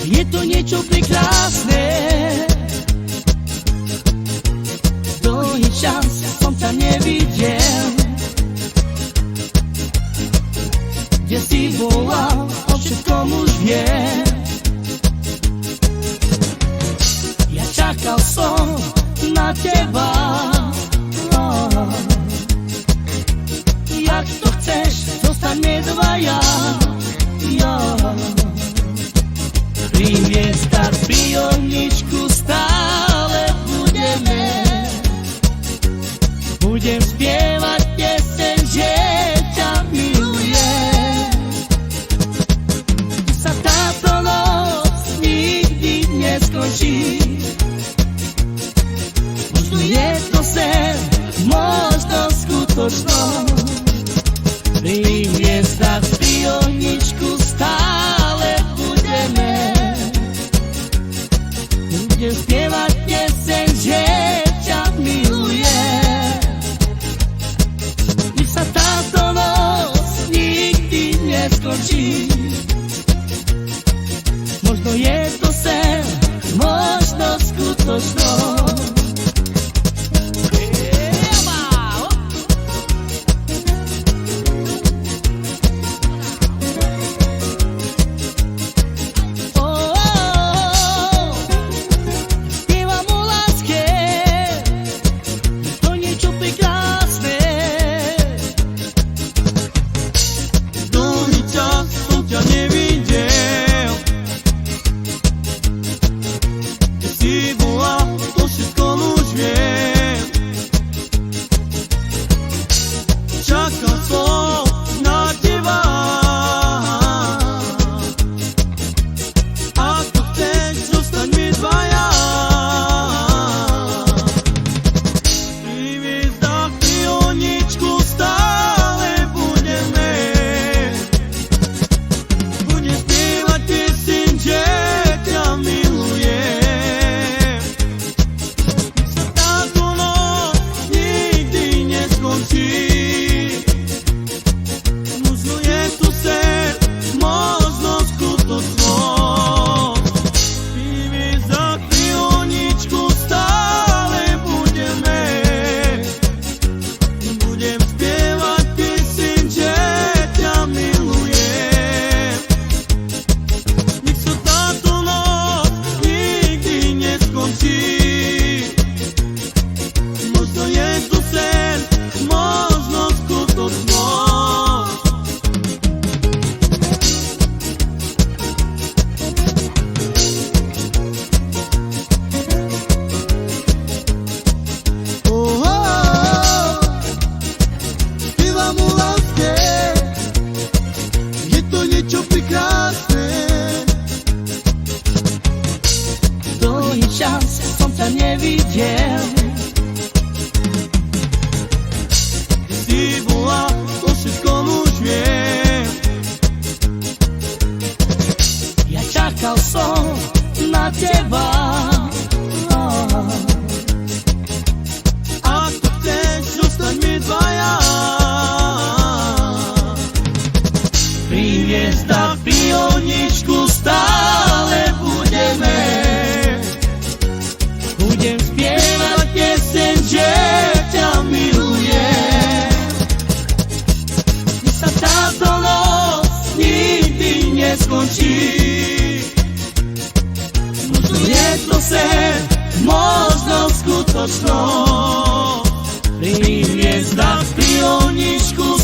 Je to niečo prekrásne. Dlhý čas som ťa nevidel. Kde si bola, o všetkom už viem. Ja čakal som na teba. Jak to chceš, zostaňme dvaja. Pri hviezdach, pri ohničku stále budeme. Budem spievať pieseň, že ťa milujem. Sa táto noc nikdy neskončí. Možno je to sen, možno skutočnosť. Pri hviezdach, pri ohničku stále budeme. Budem spievať pieseň, že ťa milujem. Nech sa táto noc nikdy neskončí. Možno je to sen, možno skutočnosť. Čakal som na teba. Ako chceš, zostaňme dvaja. Pri hviezdach, pri ohničku stále budeme. Budem spievať pieseň, že ťa milujem. Nech sa táto noc nikdy neskončí. Dlhý čas som ťa nevidel. Si bola, o všetkom už viem. Ja čakal som na teba. Ako chceš, zostaňme dvaja. Pri hviezdach, pri ohničku stále budeme. Budem spievať pieseň, že ťa milujem. Nech sa táto noc nikdy neskončí. Možno je to sen, možno skutočnosť. Pri hviezdach, pri ohničku